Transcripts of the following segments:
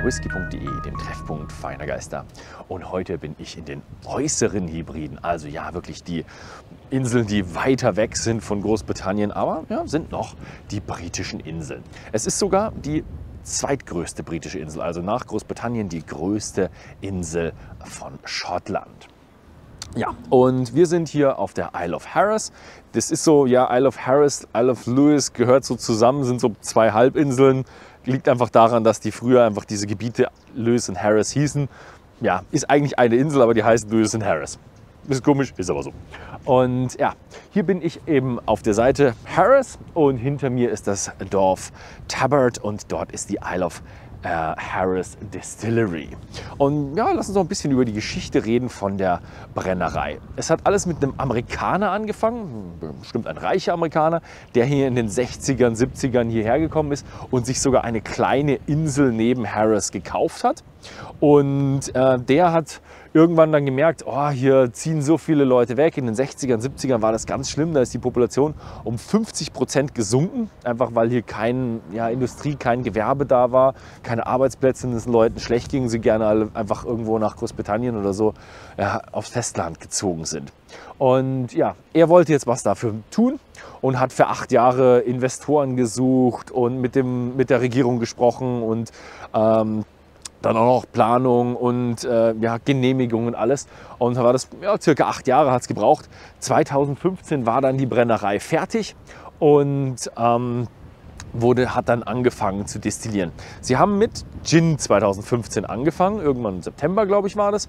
bei whisky.de, dem Treffpunkt feiner Geister. Und heute bin ich in den Äußeren Hebriden, also ja wirklich die Inseln, die weiter weg sind von Großbritannien, aber ja, sind noch die britischen Inseln. Es ist sogar die zweitgrößte britische Insel, also nach Großbritannien die größte Insel von Schottland. Ja, und wir sind hier auf der Isle of Harris. Das ist so, ja, Isle of Harris, Isle of Lewis gehört so zusammen, sind so zwei Halbinseln. Liegt einfach daran, dass die früher einfach diese Gebiete Lewis und Harris hießen. Ja, ist eigentlich eine Insel, aber die heißt Lewis und Harris. Ist komisch, ist aber so. Und ja, hier bin ich eben auf der Seite Harris und hinter mir ist das Dorf Tarbert und dort ist die Isle of Harris Destillery. Und ja, lass uns noch ein bisschen über die Geschichte reden von der Brennerei. Es hat alles mit einem Amerikaner angefangen, bestimmt ein reicher Amerikaner, der hier in den 60ern, 70ern hierher gekommen ist und sich sogar eine kleine Insel neben Harris gekauft hat. Und der hat irgendwann dann gemerkt, oh, hier ziehen so viele Leute weg. In den 60ern, 70ern war das ganz schlimm. Da ist die Population um 50% gesunken, einfach weil hier keine Industrie, kein Gewerbe da war, keine Arbeitsplätze, und es den Leuten schlecht ging, sie gerne alle einfach irgendwo nach Großbritannien oder so aufs Festland gezogen sind. Und ja, er wollte jetzt was dafür tun und hat für 8 Jahre Investoren gesucht und mit der Regierung gesprochen und dann auch noch Planung und Genehmigung und alles. Und da war das circa 8 Jahre hat es gebraucht. 2015 war dann die Brennerei fertig und hat dann angefangen zu destillieren. Sie haben mit Gin 2015 angefangen, irgendwann im September, glaube ich, war das.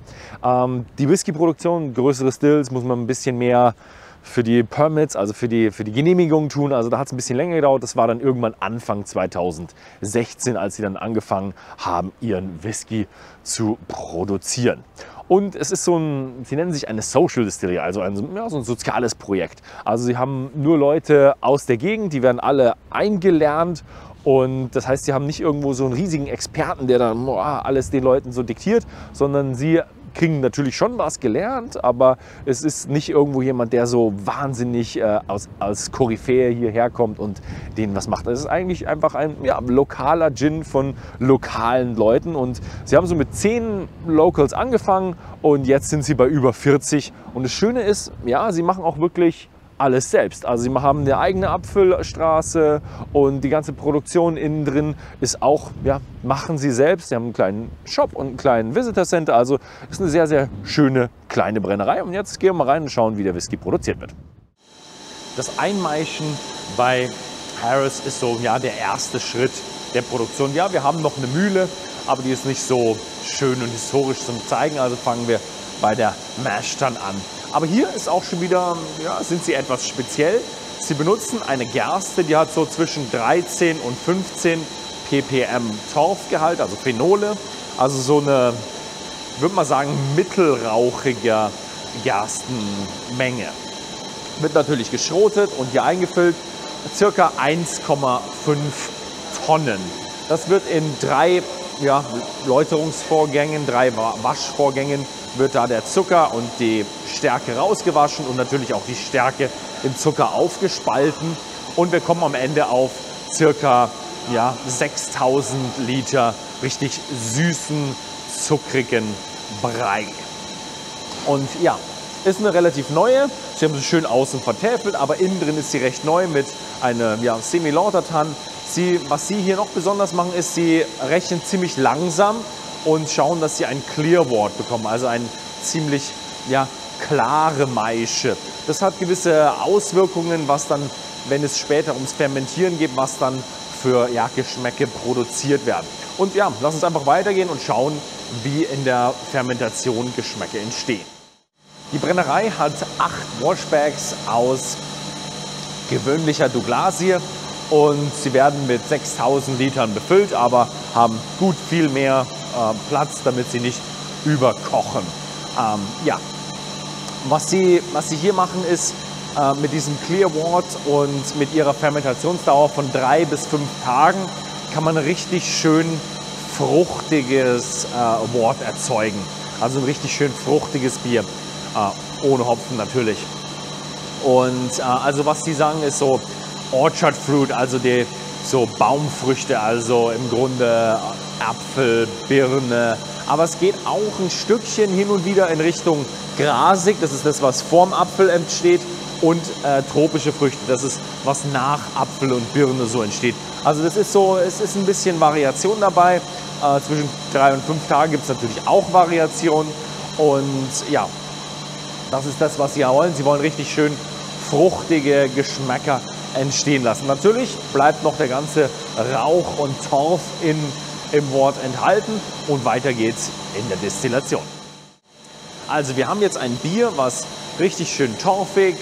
Die Whisky-Produktion, größere Stills, muss man ein bisschen mehr für die Permits, also für die Genehmigung tun. Also da hat es ein bisschen länger gedauert. Das war dann irgendwann Anfang 2016, als sie dann angefangen haben, ihren Whisky zu produzieren. Und es ist sie nennen sich eine Social Distillery, also so ein soziales Projekt. Also sie haben nur Leute aus der Gegend, die werden alle eingelernt. Und das heißt, sie haben nicht irgendwo so einen riesigen Experten, der dann alles den Leuten so diktiert, sondern sie kriegen natürlich schon was gelernt, aber es ist nicht irgendwo jemand, der so wahnsinnig als Koryphäe hierher kommt und denen was macht. Es ist eigentlich einfach ein lokaler Gin von lokalen Leuten und sie haben so mit 10 Locals angefangen und jetzt sind sie bei über 40. Und das Schöne ist, ja, sie machen auch wirklich alles selbst. Also sie haben eine eigene Abfüllstraße und die ganze Produktion innen drin ist auch, machen sie selbst. Sie haben einen kleinen Shop und einen kleinen Visitor Center. Also ist eine sehr, sehr schöne kleine Brennerei. Und jetzt gehen wir mal rein und schauen, wie der Whisky produziert wird. Das Einheimischen bei Harris ist so der erste Schritt der Produktion. Ja, wir haben noch eine Mühle, aber die ist nicht so schön und historisch zum Zeigen. Also fangen wir bei der Mash dann an. Aber hier ist auch schon wieder, sind sie etwas speziell. Sie benutzen eine Gerste, die hat so zwischen 13 und 15 ppm Torfgehalt, also Phenole. Also so eine, würde man sagen, mittelrauchige Gerstenmenge. Wird natürlich geschrotet und hier eingefüllt, circa 1,5 Tonnen. Das wird in 3 Läuterungsvorgängen, 3 Waschvorgängen wird da der Zucker und die Stärke rausgewaschen und natürlich auch die Stärke im Zucker aufgespalten. Und wir kommen am Ende auf circa 6000 Liter richtig süßen, zuckrigen Brei. Und ja, ist eine relativ neue. Sie haben sie schön außen vertäfelt, aber innen drin ist sie recht neu mit einer Semi-Lautertan. Was sie hier noch besonders machen, ist, sie rechnen ziemlich langsam und schauen, dass sie ein Clear Wort bekommen, also eine ziemlich klare Maische. Das hat gewisse Auswirkungen, was dann, wenn es später ums Fermentieren geht, was dann für Geschmäcke produziert werden. Und lass uns einfach weitergehen und schauen, wie in der Fermentation Geschmäcke entstehen. Die Brennerei hat 8 Washbags aus gewöhnlicher Douglasie. Und sie werden mit 6000 Litern befüllt, aber haben gut viel mehr Platz, damit sie nicht überkochen. Was sie hier machen ist, mit diesem Clear Wort und mit ihrer Fermentationsdauer von 3 bis 5 Tagen kann man ein richtig schön fruchtiges Wort erzeugen. Also ein richtig schön fruchtiges Bier, ohne Hopfen natürlich. Und also was die sagen ist so Orchard Fruit, also die so Baumfrüchte, also im Grunde Apfel, Birne. Aber es geht auch ein Stückchen hin und wieder in Richtung grasig. Das ist das, was vorm Apfel entsteht. Und tropische Früchte. Das ist, was nach Apfel und Birne so entsteht. Also das ist so, es ist ein bisschen Variation dabei. Zwischen 3 und 5 Tagen gibt es natürlich auch Variationen. Und ja, das ist das, was Sie wollen. Sie wollen richtig schön fruchtige Geschmäcker entstehen lassen. Natürlich bleibt noch der ganze Rauch und Torf im Wort enthalten. Und weiter geht's in der Destillation. Also wir haben jetzt ein Bier, was richtig schön torfig,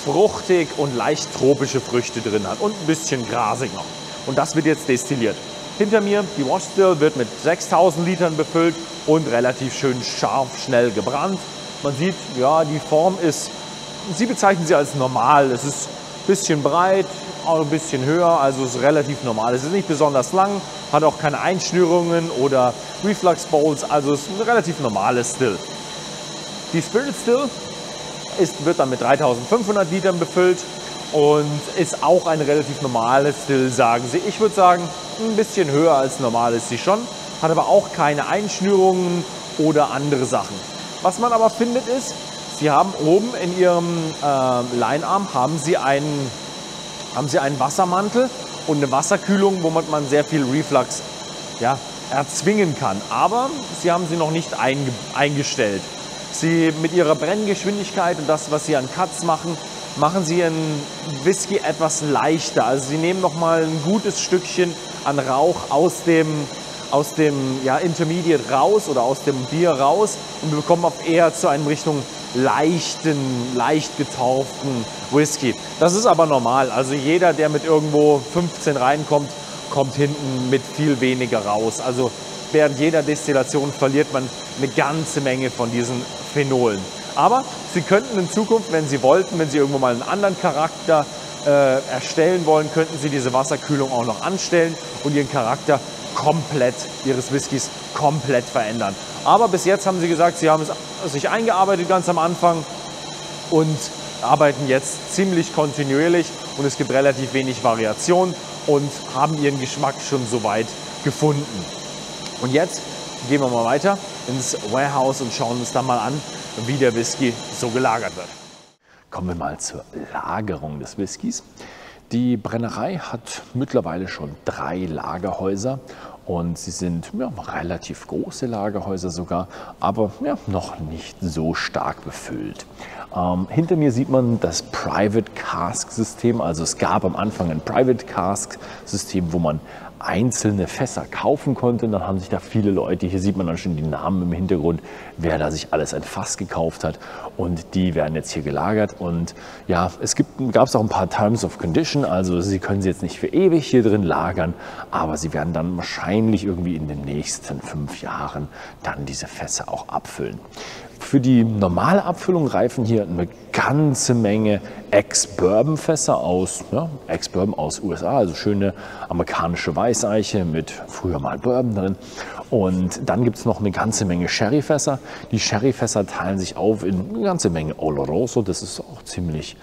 fruchtig und leicht tropische Früchte drin hat und ein bisschen grasig noch. Und das wird jetzt destilliert. Hinter mir, die Wash Still wird mit 6000 Litern befüllt und relativ schön scharf, schnell gebrannt. Man sieht, ja, die Form ist, Sie bezeichnen sie als normal. Es ist ein bisschen breit, auch ein bisschen höher, also es ist relativ normal. Es ist nicht besonders lang, hat auch keine Einschnürungen oder Reflux Bowls, also es ist ein relativ normales Still. Die Spirit Still wird dann mit 3500 Litern befüllt und ist auch ein relativ normales Still, sagen Sie. Ich würde sagen, ein bisschen höher als normal ist sie schon, hat aber auch keine Einschnürungen oder andere Sachen. Was man aber findet ist, Sie haben oben in Ihrem Leinarm haben Sie einen Wassermantel und eine Wasserkühlung, wo man sehr viel Reflux erzwingen kann. Aber Sie haben sie noch nicht eingestellt. Sie mit ihrer Brenngeschwindigkeit und das, was Sie an Cuts machen, machen Sie Ihren Whisky etwas leichter. Also Sie nehmen noch mal ein gutes Stückchen an Rauch aus dem Intermediate raus oder aus dem Bier raus und wir bekommen eher zu einem Richtung leicht getorften Whisky. Das ist aber normal. Also jeder, der mit irgendwo 15 reinkommt, kommt hinten mit viel weniger raus. Also während jeder Destillation verliert man eine ganze Menge von diesen Phenolen. Aber Sie könnten in Zukunft, wenn Sie wollten, wenn Sie irgendwo mal einen anderen Charakter erstellen wollen, könnten Sie diese Wasserkühlung auch noch anstellen und Ihren Charakter Ihres Whiskys komplett verändern. Aber bis jetzt haben Sie gesagt, Sie haben es sich eingearbeitet ganz am Anfang und arbeiten jetzt ziemlich kontinuierlich und es gibt relativ wenig Variation und haben Ihren Geschmack schon soweit gefunden. Und jetzt gehen wir mal weiter ins Warehouse und schauen uns dann mal an, wie der Whisky so gelagert wird. Kommen wir mal zur Lagerung des Whiskys. Die Brennerei hat mittlerweile schon 3 Lagerhäuser und sie sind relativ große Lagerhäuser sogar, aber noch nicht so stark befüllt. Hinter mir sieht man das Private Cask System, also es gab am Anfang ein Private Cask System, wo man einzelne Fässer kaufen konnte. Und dann haben sich da viele Leute, hier sieht man dann schon die Namen im Hintergrund, wer da sich alles ein Fass gekauft hat und die werden jetzt hier gelagert. Und ja, gab es auch ein paar Terms of Condition, also Sie können sie jetzt nicht für ewig hier drin lagern, aber Sie werden dann wahrscheinlich irgendwie in den nächsten 5 Jahren dann diese Fässer auch abfüllen. Für die normale Abfüllung reifen hier eine ganze Menge Ex-Bourbon-Fässer aus, Ex-Bourbon aus USA, also schöne amerikanische Weißeiche mit früher mal Bourbon drin. Und dann gibt es noch eine ganze Menge Sherryfässer. Die Sherryfässer teilen sich auf in eine ganze Menge Oloroso, das ist auch ziemlich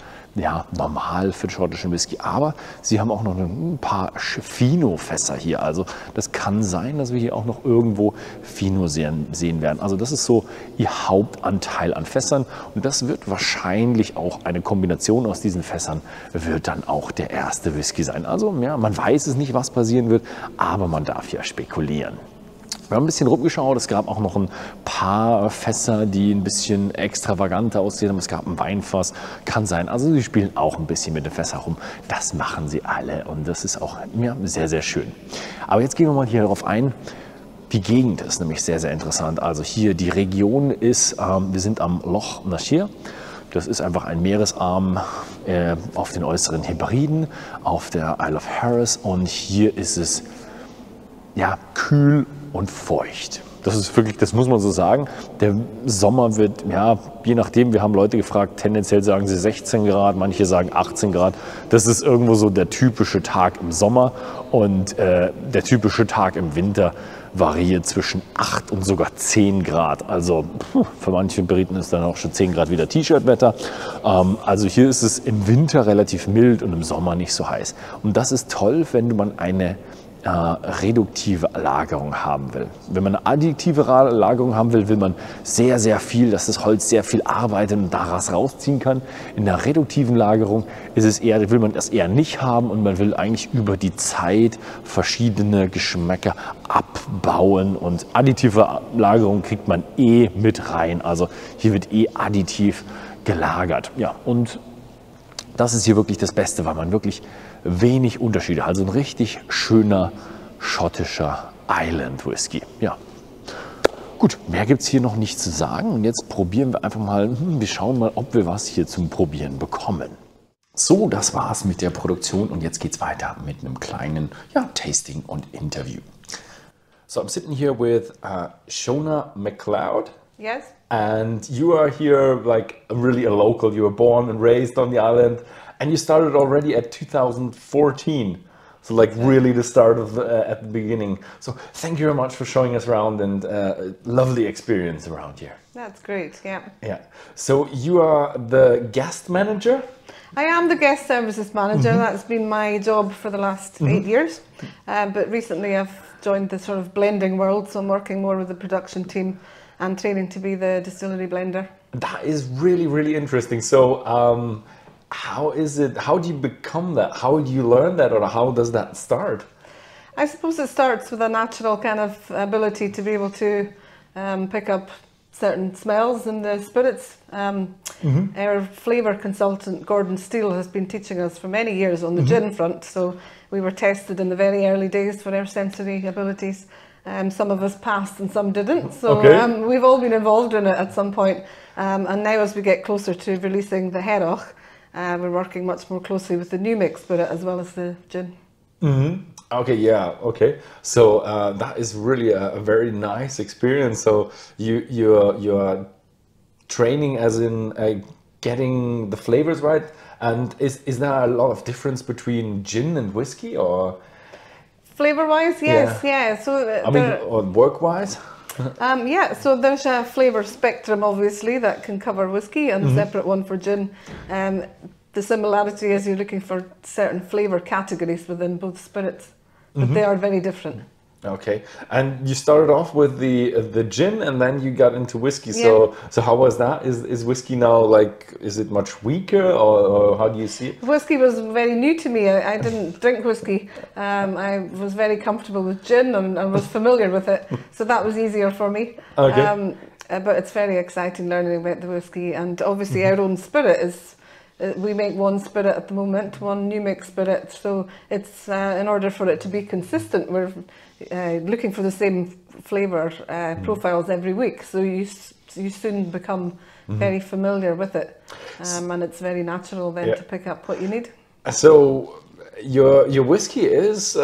normal für den schottischen Whisky, aber sie haben auch noch ein paar Fino-Fässer hier. Also das kann sein, dass wir hier auch noch irgendwo Fino sehen werden. Also das ist so ihr Hauptanteil an Fässern und das wird wahrscheinlich auch eine Kombination aus diesen Fässern, wird dann auch der erste Whisky sein. Also man weiß es nicht, was passieren wird, aber man darf ja spekulieren. Wir haben ein bisschen rumgeschaut, es gab auch noch ein paar Fässer, die ein bisschen extravaganter aussehen. Es gab ein Weinfass, kann sein. Also sie spielen auch ein bisschen mit den Fässern rum. Das machen sie alle und das ist auch sehr, sehr schön. Aber jetzt gehen wir mal hier darauf ein. Die Gegend ist nämlich sehr, sehr interessant. Also hier die Region ist, wir sind am Loch Nashir. Das ist einfach ein Meeresarm auf den Äußeren Hebriden, auf der Isle of Harris und hier ist es kühl und feucht. Das ist wirklich, das muss man so sagen. Der Sommer wird, je nachdem, wir haben Leute gefragt, tendenziell sagen sie 16 Grad, manche sagen 18 Grad. Das ist irgendwo so der typische Tag im Sommer und der typische Tag im Winter variiert zwischen 8 und sogar 10 Grad. Also für manche Briten ist dann auch schon 10 Grad wieder T-Shirt-Wetter. Also hier ist es im Winter relativ mild und im Sommer nicht so heiß. Und das ist toll, wenn man eine reduktive Lagerung haben will. Wenn man eine additive Lagerung haben will, will man sehr, sehr viel, dass das Holz sehr viel arbeitet und daraus rausziehen kann. In der reduktiven Lagerung ist es eher, will man das eher nicht haben und man will eigentlich über die Zeit verschiedene Geschmäcker abbauen, und additive Lagerung kriegt man eh mit rein. Also hier wird eh additiv gelagert. Ja, und das ist hier wirklich das Beste, weil man wirklich wenig Unterschiede hat. Also ein richtig schöner schottischer Island Whisky. Ja. Gut, mehr gibt es hier noch nicht zu sagen. Und jetzt probieren wir einfach mal, wir schauen mal, ob wir was hier zum Probieren bekommen. So, das war's mit der Produktion und jetzt geht's weiter mit einem kleinen Tasting und Interview. So I'm sitting here with Shona McLeod. Yes. And you are here like really a local. You were born and raised on the island, and you started already at 2014. So like really the start of at the beginning. So thank you very much for showing us around, and lovely experience around here. That's great, yeah. Yeah. So you are the guest manager? I am the guest services manager. That's been my job for the last 8 years. But recently I've joined the sort of blending world, so I'm working more with the production team and training to be the distillery blender. That is really, really interesting. So how is it, how do you become that? How do you learn that, or how does that start? I suppose it starts with a natural kind of ability to be able to pick up certain smells in the spirits. Our flavour consultant Gordon Steele has been teaching us for many years on the gin front, so we were tested in the very early days for our sensory abilities. Some of us passed and some didn't, so we've all been involved in it at some point. And now as we get closer to releasing the Hearach, we're working much more closely with the new mix spirit as well as the gin. Okay, yeah, okay. So that is really a very nice experience. So you're training as in getting the flavors right. And is there a lot of difference between gin and whiskey, or? Flavour-wise, yes, yeah. So I mean, or work-wise? Yeah, so there's a flavour spectrum, obviously, that can cover whiskey, and a separate one for gin. The similarity is you're looking for certain flavour categories within both spirits, but they are very different. Okay, and you started off with the gin, and then you got into whiskey. So how was that? Is whiskey now like, is it much weaker, or how do you see it? Whiskey was very new to me. I didn't drink whiskey. I was very comfortable with gin and was familiar with it, so that was easier for me. Okay. But it's very exciting learning about the whiskey, and obviously our own spirit is. We make one spirit at the moment, one new mix spirit, so it's in order for it to be consistent, we're looking for the same flavour profiles every week, so you soon become very familiar with it, and it's very natural then to pick up what you need. So your whiskey is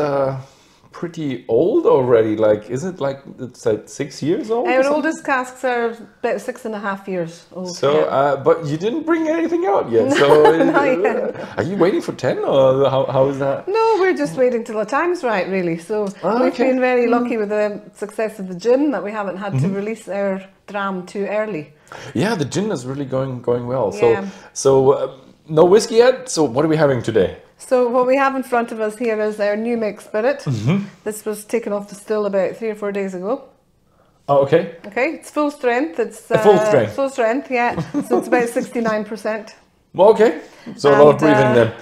pretty old already. Like, is it like, it's like 6 years old? Our oldest casks are about 6.5 years old. So, but you didn't bring anything out yet. So, not yet. Are you waiting for 10, or how is that? No, we're just waiting till the time's right, really. So we've been very lucky with the success of the gin that we haven't had to release our dram too early. Yeah, the gin is really going well. So no whiskey yet. So what are we having today? So what we have in front of us here is our new mix spirit. This was taken off the still about 3 or 4 days ago. Oh, okay. Okay, it's full strength. It's full strength. Full strength, yeah. So it's about 69%. Well, okay. So a lot of breathing then.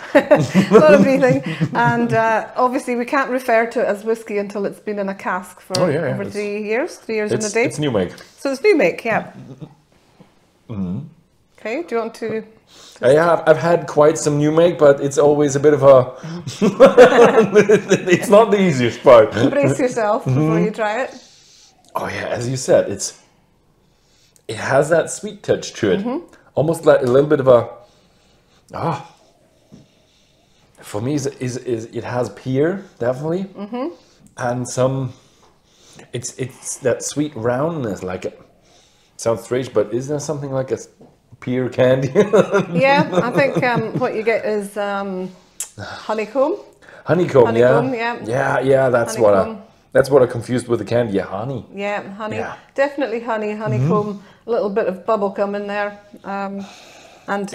A lot of breathing, and obviously we can't refer to it as whiskey until it's been in a cask for over 3 years. 3 years and a day. It's new make. So it's new make, yeah. Okay, do you want to? I've had quite some new make, but it's always a bit of a. It's not the easiest part. Brace yourself before you try it. Oh yeah, as you said, it has that sweet touch to it, almost like a little bit of a. For me, it has pear definitely, and some. It's that sweet roundness, like it sounds strange, but is there something like a pear candy? Yeah, I think what you get is honeycomb. Honeycomb, yeah. Yeah, that's honeycomb. That's what I confused with the candy. Yeah, honey. Yeah, honey. Yeah. Definitely honey, honeycomb. A little bit of bubblegum in there, and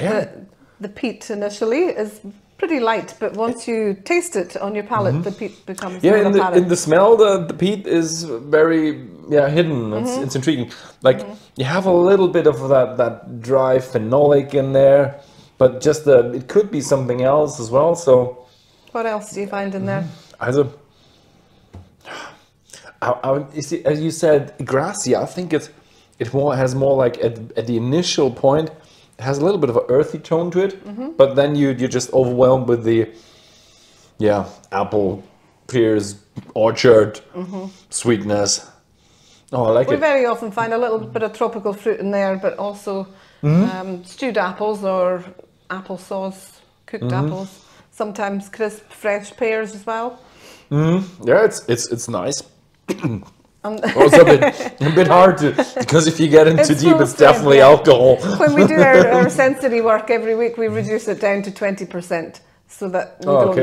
the peat initially is pretty light, but once you taste it on your palate, the peat becomes Yeah, more apparent. in the smell, the peat is very hidden. It's intriguing. Like you have a little bit of that dry phenolic in there, but just it could be something else as well. So, what else do you find in there? Also, you see, as you said, grassy. I think it has more like at the initial point. It has a little bit of an earthy tone to it, but then you're just overwhelmed with the apple, pears, orchard, sweetness. Oh, I like it. We very often find a little bit of tropical fruit in there, but also stewed apples or applesauce, cooked apples. Sometimes crisp, fresh pears as well. Yeah, it's nice. Also a bit hard to, because if you get into deep, it's definitely alcohol. When we do our sensory work every week, we reduce it down to 20% so that we don't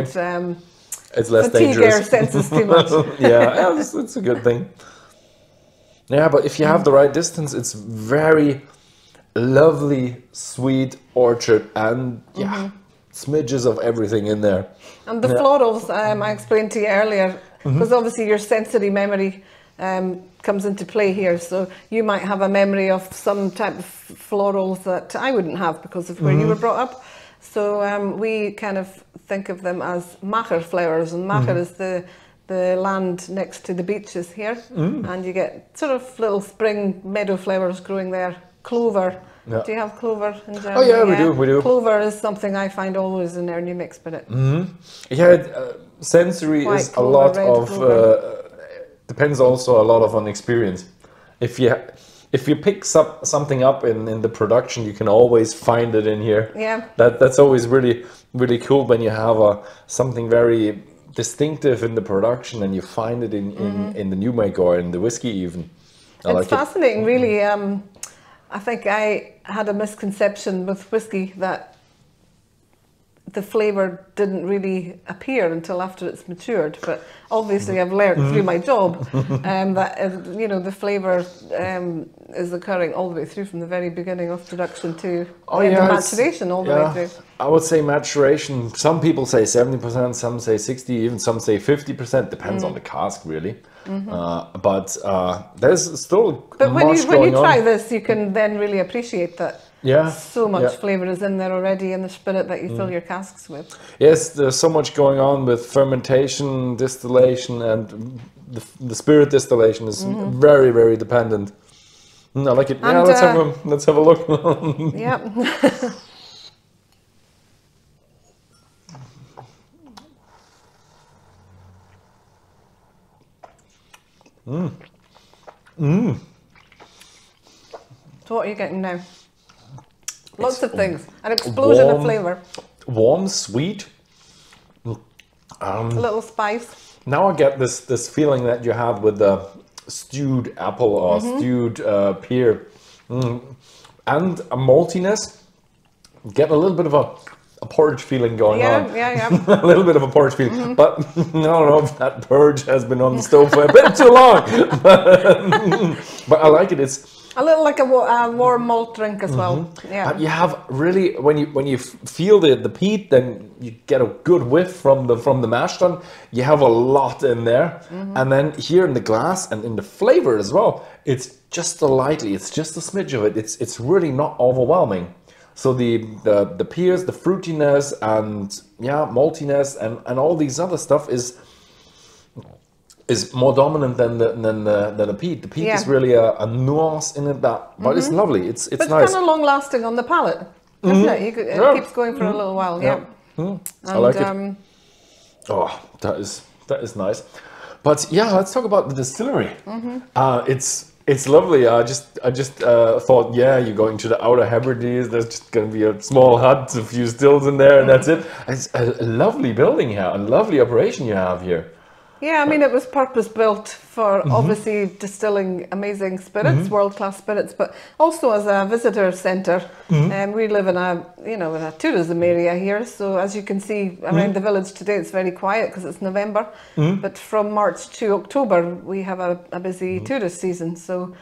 it's less fatigue dangerous. our senses too much. Yeah, it's a good thing. Yeah, but if you have the right distance, it's very lovely, sweet orchard and smidges of everything in there. And the florals, I explained to you earlier, because obviously your sensory memory comes into play here. So you might have a memory of some type of florals that I wouldn't have because of where you were brought up. So we kind of think of them as macher flowers, and macher is the land next to the beaches here, and you get sort of little spring meadow flowers growing there. Clover. Yeah. Do you have clover in Germany? Oh yeah, we do. Clover is something I find always in our new mix, but it. Sensory White is clover, a lot red of depends also a lot of on experience. If you pick something up in the production, you can always find it in here. Yeah. That's always really cool when you have something very distinctive in the production and you find it in the new make or in the whiskey even. It's fascinating, really. I think I had a misconception with whiskey that the flavour didn't really appear until after it's matured, but obviously I've learned through my job that the flavour is occurring all the way through from the very beginning of production to the maturation all the way through. I would say maturation, some people say 70%, some say 60%, even some say 50%, depends on the cask really. But there's still when you try this, you can then really appreciate that so much flavour is in there already in the spirit that you fill your casks with. Yes, there's so much going on with fermentation, distillation, and the spirit distillation is very, very dependent. I like it. Yeah, let's have a look. Yeah. So what are you getting now? Lots of things. An explosion of flavour. Warm, sweet. A little spice. Now I get this feeling that you have with the stewed apple or stewed pear. And a maltiness. Get a little bit of a porridge feeling going on. Yeah. A little bit of a porridge feeling. But I don't know if that porridge has been on the stove for a bit too long. But I like it. It's a little like a warm malt drink as well. Yeah. You have really, when you feel the peat, then you get a good whiff from the mash tun. You have a lot in there, and then here in the glass and in the flavor as well, it's just lightly. It's just a smidge of it. It's really not overwhelming. So the pears, the fruitiness, and maltiness, and all these other stuff is more dominant than the peat. The peat is really a nuance in it, but it's lovely. It's nice. It's kind of long lasting on the palate, isn't it? It keeps going for a little while. Yeah. I like it. Oh, that is nice. But let's talk about the distillery. It's lovely. I just thought, you're going to the Outer Hebrides. There's just going to be a small hut, a few stills in there, and that's it. It's a lovely building here, a lovely operation you have here. Yeah, I mean, it was purpose built for obviously distilling amazing spirits, world-class spirits, but also as a visitor centre. We live in a tourism area here, so as you can see around the village today, it's very quiet because it's November. But from March to October, we have a busy tourist season. So,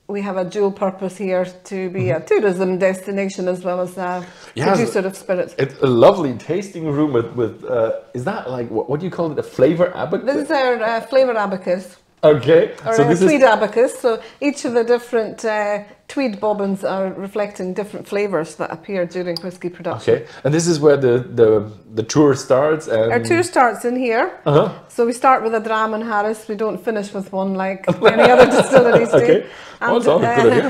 we have a dual purpose here to be a tourism destination as well as a producer of spirits. It's a lovely tasting room with is that like, what do you call it, a flavor abacus? This is our flavour abacus. Okay. Or so a tweed abacus. So each of the different tweed bobbins are reflecting different flavours that appear during whisky production. Okay. And this is where the tour starts. And our tour starts in here. So we start with a dram in Harris. We don't finish with one like many other distilleries do. Okay. And, good idea.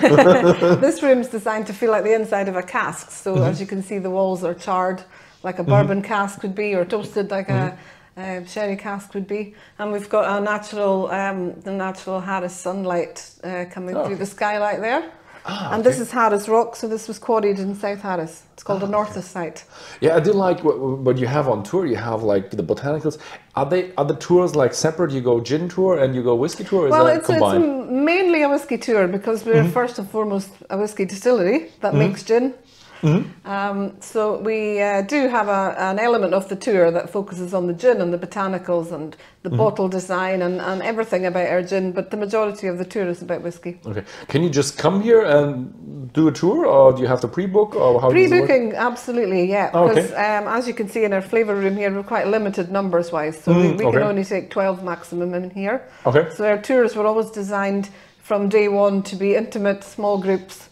this room is designed to feel like the inside of a cask. So as you can see, the walls are charred like a bourbon cask would be, or toasted like a sherry cask would be, and we've got a natural, the natural Harris sunlight coming through the skylight there. And this is Harris rock, so this was quarried in South Harris. It's called a northicite. Yeah, I do like what you have on tour. You have like the botanicals. Are the tours like separate? You go gin tour and you go whiskey tour, or is that combined? It's mainly a whiskey tour because we're first and foremost a whiskey distillery that makes gin. So we do have an element of the tour that focuses on the gin and the botanicals and the bottle design and everything about our gin, but the majority of the tour is about whiskey. Okay. Can you just come here and do a tour, or do you have to pre-book, or how does it work? Pre-booking, absolutely, yeah. Because as you can see in our flavour room here, we're quite limited numbers-wise, so we can only take 12 maximum in here. Okay. So our tours were always designed from day one to be intimate, small groups.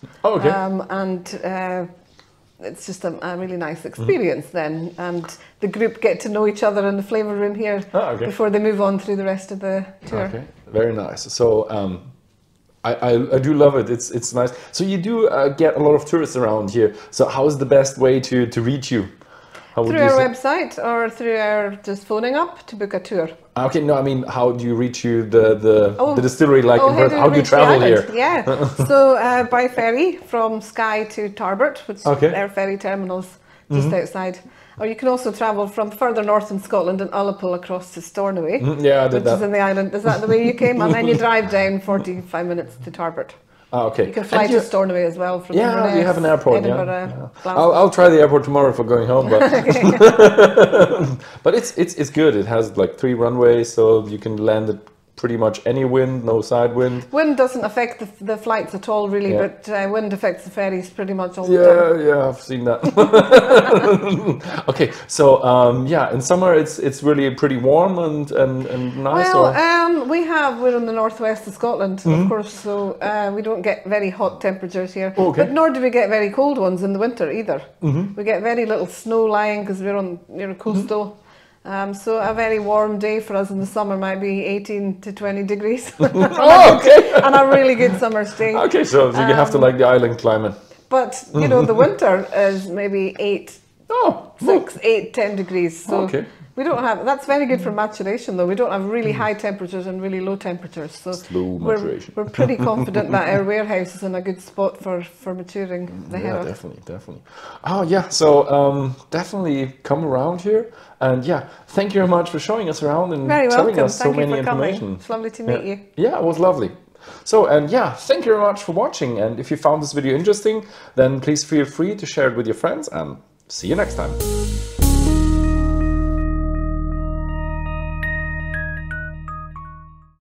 It's just a really nice experience then, and the group get to know each other in the flavour room here before they move on through the rest of the tour. Okay, very nice. So I do love it. It's nice. So you do get a lot of tourists around here. So how is the best way to reach you? Through our website or through our just phoning up to book a tour. Okay, no, I mean, how do you reach you the distillery? Like, how do you travel here? Yeah, so by ferry from Skye to Tarbert, which our ferry terminals just outside. Or you can also travel from further north in Scotland and Ullapool across to Stornoway, which is in the island. Is that the way you came? And then you drive down 45 minutes to Tarbert. Okay. You can fly to Stornoway as well from Inverness, you have an airport. Edinburgh, I'll try the airport tomorrow for going home, but but it's good. It has like 3 runways, so you can land at pretty much any wind, no side wind. Wind doesn't affect the flights at all, really, but wind affects the ferries pretty much all the time. Yeah, I've seen that. Okay, so in summer it's really pretty warm and nice. Well, we're in the northwest of Scotland, of course, so we don't get very hot temperatures here, but nor do we get very cold ones in the winter either. We get very little snow lying because we're on coastal. So a very warm day for us in the summer might be 18 to 20 degrees. And a really good summer's day. Okay, so you have to like the island climate. But, you know, the winter is maybe 10 degrees. So we don't have, that's very good for maturation though. We don't have really high temperatures and really low temperatures. So we're pretty confident that our warehouse is in a good spot for maturing the Hearach. Definitely. Oh yeah, so definitely come around here. And thank you very much for showing us around and telling us so many information. It's lovely to meet you. Yeah, it was lovely. So, and thank you very much for watching. And if you found this video interesting, then please feel free to share it with your friends, and see you next time.